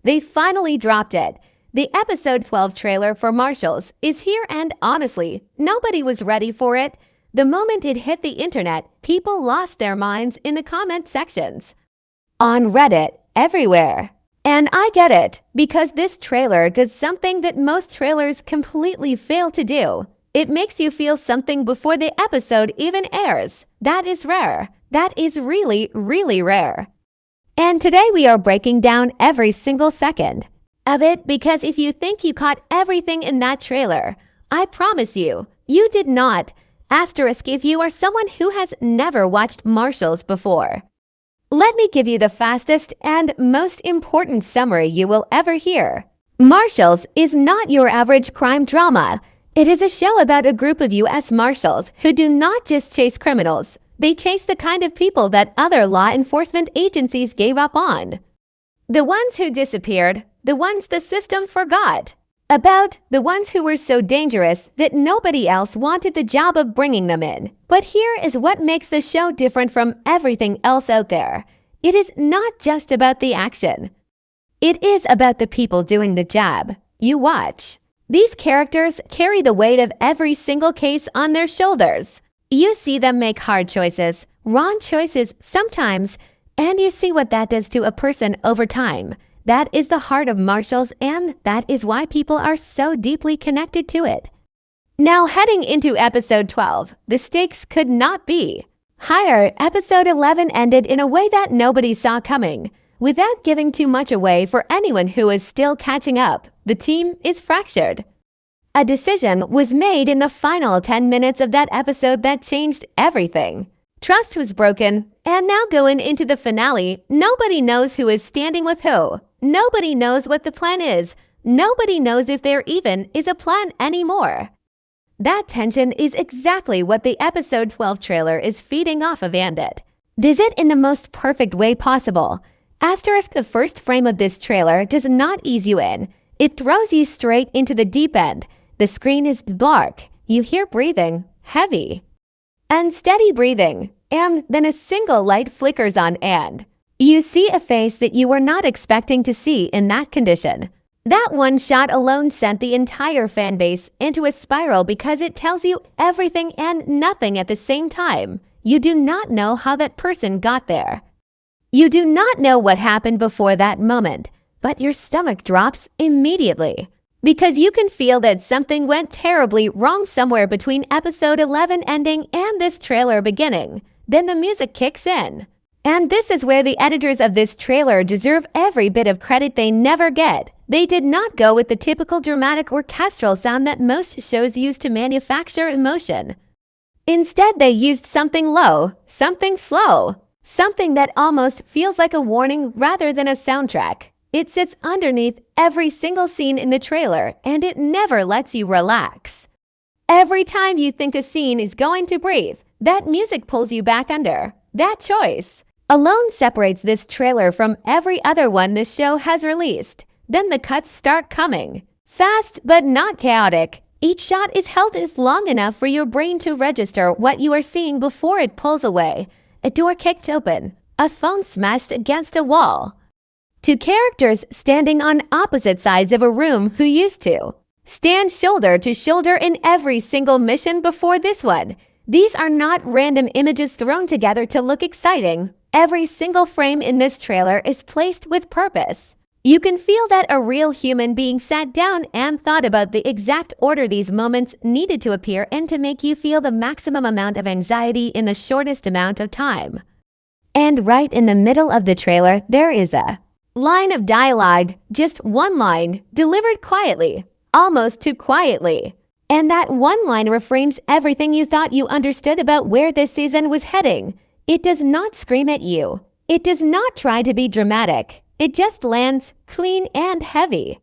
They finally dropped it. The episode 12 trailer for Marshals is here, and honestly, nobody was ready for it. The moment it hit the internet, people lost their minds in the comment sections. On Reddit, everywhere. And I get it, because this trailer does something that most trailers completely fail to do. It makes you feel something before the episode even airs. That is rare. That is really, really rare. And today we are breaking down every single second of it, because if you think you caught everything in that trailer, I promise you, you did not. Asterisk if you are someone who has never watched Marshals before. Let me give you the fastest and most important summary you will ever hear. Marshals is not your average crime drama. It is a show about a group of U.S. Marshals who do not just chase criminals. They chase the kind of people that other law enforcement agencies gave up on. The ones who disappeared, the ones the system forgot about, the ones who were so dangerous that nobody else wanted the job of bringing them in. But here is what makes the show different from everything else out there. It is not just about the action. It is about the people doing the job. You watch. These characters carry the weight of every single case on their shoulders. You see them make hard choices, wrong choices sometimes, and you see what that does to a person over time. That is the heart of Marshals, and that is why people are so deeply connected to it. Now, heading into episode 12, the stakes could not be higher. Episode 11 ended in a way that nobody saw coming. Without giving too much away for anyone who is still catching up, the team is fractured. A decision was made in the final 10 minutes of that episode that changed everything. Trust was broken, and now going into the finale, nobody knows who is standing with who. Nobody knows what the plan is. Nobody knows if there even is a plan anymore. That tension is exactly what the episode 12 trailer is feeding off of, and it does it in the most perfect way possible. Asterisk the first frame of this trailer does not ease you in. It throws you straight into the deep end. The screen is dark. You hear breathing, heavy, unsteady breathing, and then a single light flickers on and you see a face that you were not expecting to see in that condition. That one shot alone sent the entire fan base into a spiral because it tells you everything and nothing at the same time. You do not know how that person got there. You do not know what happened before that moment, but your stomach drops immediately because you can feel that something went terribly wrong somewhere between episode 11 ending and this trailer beginning. Then the music kicks in. And this is where the editors of this trailer deserve every bit of credit they never get. They did not go with the typical dramatic orchestral sound that most shows use to manufacture emotion. Instead, they used something low, something slow, something that almost feels like a warning rather than a soundtrack. It sits underneath every single scene in the trailer, and it never lets you relax. Every time you think a scene is going to breathe, that music pulls you back under. That choice alone separates this trailer from every other one this show has released. Then the cuts start coming. Fast but not chaotic. Each shot is held as long enough for your brain to register what you are seeing before it pulls away. A door kicked open. A phone smashed against a wall. Two characters standing on opposite sides of a room who used to stand shoulder to shoulder in every single mission before this one. These are not random images thrown together to look exciting. Every single frame in this trailer is placed with purpose. You can feel that a real human being sat down and thought about the exact order these moments needed to appear and to make you feel the maximum amount of anxiety in the shortest amount of time. And right in the middle of the trailer, there is a line of dialogue, just one line, delivered quietly, almost too quietly. And that one line reframes everything you thought you understood about where this season was heading. It does not scream at you. It does not try to be dramatic. It just lands clean and heavy.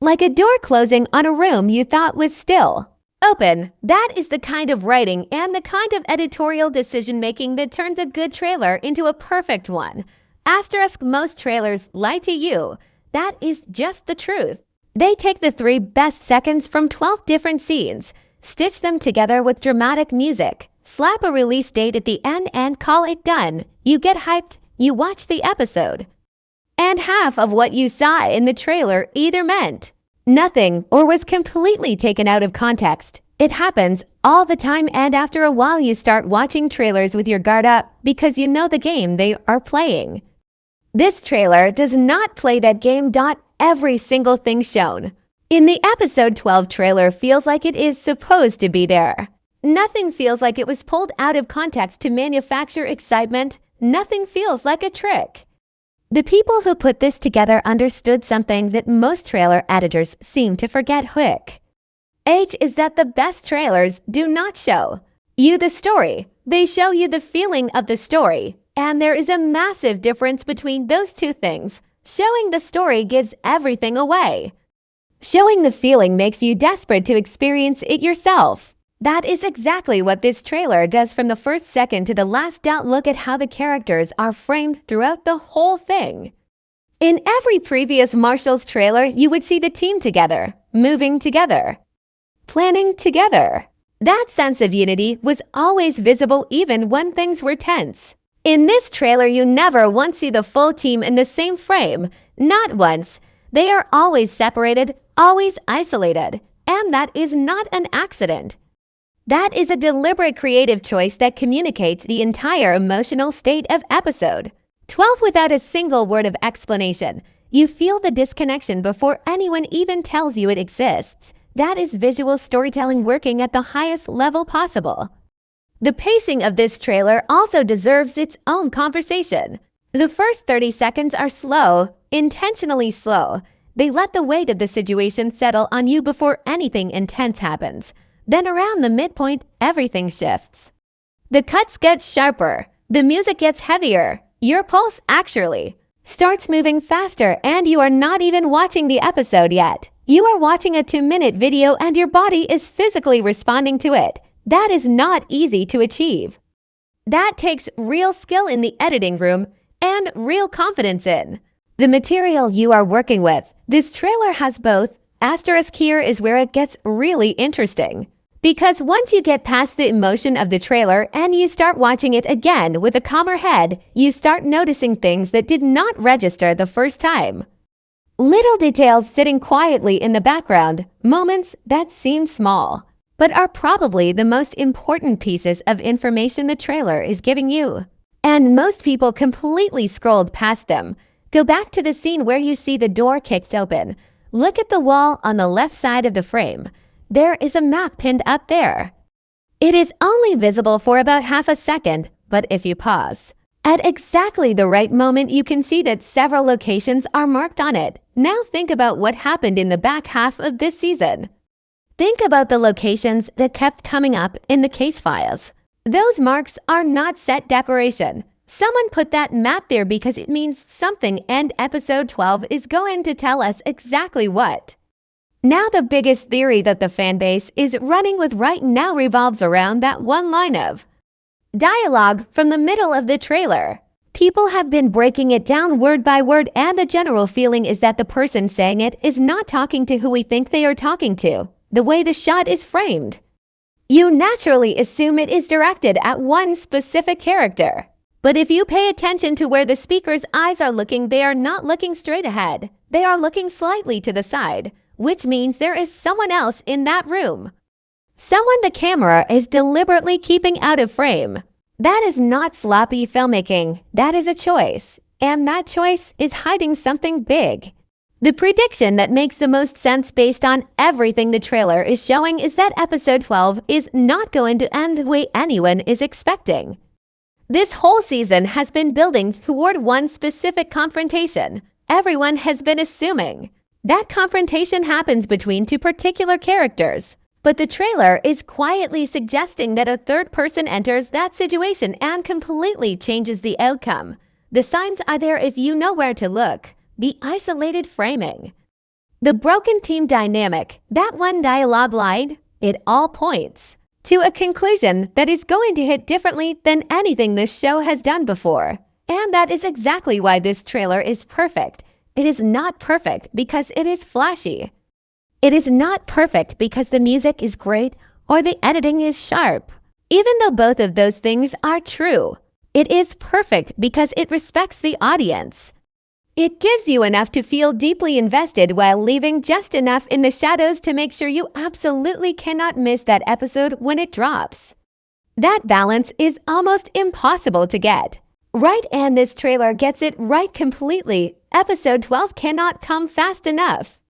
Like a door closing on a room you thought was still open. That is the kind of writing and the kind of editorial decision-making that turns a good trailer into a perfect one. Asterisk most trailers lie to you. That is just the truth. They take the 3 best seconds from 12 different scenes, stitch them together with dramatic music, slap a release date at the end and call it done. You get hyped, you watch the episode. and half of what you saw in the trailer either meant nothing or was completely taken out of context. It happens all the time, and after a while you start watching trailers with your guard up because you know the game they are playing. This trailer does not play that game. Every single thing shown in the episode 12 trailer feels like it is supposed to be there. Nothing feels like it was pulled out of context to manufacture excitement. Nothing feels like a trick. The people who put this together understood something that most trailer editors seem to forget quick. Is that the best trailers do not show you the story. They show you the feeling of the story. And there is a massive difference between those two things. Showing the story gives everything away. Showing the feeling makes you desperate to experience it yourself. That is exactly what this trailer does from the first second to the last. Look at how the characters are framed throughout the whole thing. In every previous Marshals trailer, you would see the team together, moving together, planning together. That sense of unity was always visible even when things were tense. In this trailer, you never once see the full team in the same frame. Not once. They are always separated, always isolated. And that is not an accident. That is a deliberate creative choice that communicates the entire emotional state of episode 12 without a single word of explanation. You feel the disconnection before anyone even tells you it exists. That is visual storytelling working at the highest level possible. The pacing of this trailer also deserves its own conversation. The first 30 seconds are slow, intentionally slow. They let the weight of the situation settle on you before anything intense happens. Then around the midpoint, everything shifts. The cuts get sharper. The music gets heavier. Your pulse actually starts moving faster, and you are not even watching the episode yet. You are watching a 2-minute video and your body is physically responding to it. That is not easy to achieve. That takes real skill in the editing room and real confidence in the material you are working with. This trailer has both. Asterisk here is where it gets really interesting. Because once you get past the emotion of the trailer and you start watching it again with a calmer head, you start noticing things that did not register the first time. Little details sitting quietly in the background, moments that seem small, but are probably the most important pieces of information the trailer is giving you. And most people completely scrolled past them. Go back to the scene where you see the door kicked open. Look at the wall on the left side of the frame. There is a map pinned up there. It is only visible for about half a second, but if you pause, at exactly the right moment, you can see that several locations are marked on it. Now think about what happened in the back half of this season. Think about the locations that kept coming up in the case files. Those marks are not set decoration. Someone put that map there because it means something, and episode 12 is going to tell us exactly what. Now the biggest theory that the fanbase is running with right now revolves around that one line of dialogue from the middle of the trailer. People have been breaking it down word by word, and the general feeling is that the person saying it is not talking to who we think they are talking to. The way the shot is framed, you naturally assume it is directed at one specific character. But if you pay attention to where the speaker's eyes are looking, they are not looking straight ahead. They are looking slightly to the side, which means there is someone else in that room. Someone the camera is deliberately keeping out of frame. That is not sloppy filmmaking. That is a choice. And that choice is hiding something big. The prediction that makes the most sense based on everything the trailer is showing is that episode 12 is not going to end the way anyone is expecting. This whole season has been building toward one specific confrontation. Everyone has been assuming that confrontation happens between two particular characters. But the trailer is quietly suggesting that a third person enters that situation and completely changes the outcome. The signs are there if you know where to look. The isolated framing, the broken team dynamic, that one dialogue line, it all points to a conclusion that is going to hit differently than anything this show has done before. And that is exactly why this trailer is perfect. It is not perfect because it is flashy. It is not perfect because the music is great or the editing is sharp. Even though both of those things are true, it is perfect because it respects the audience. It gives you enough to feel deeply invested while leaving just enough in the shadows to make sure you absolutely cannot miss that episode when it drops. That balance is almost impossible to get. Right, and this trailer gets it right completely. Episode 12 cannot come fast enough.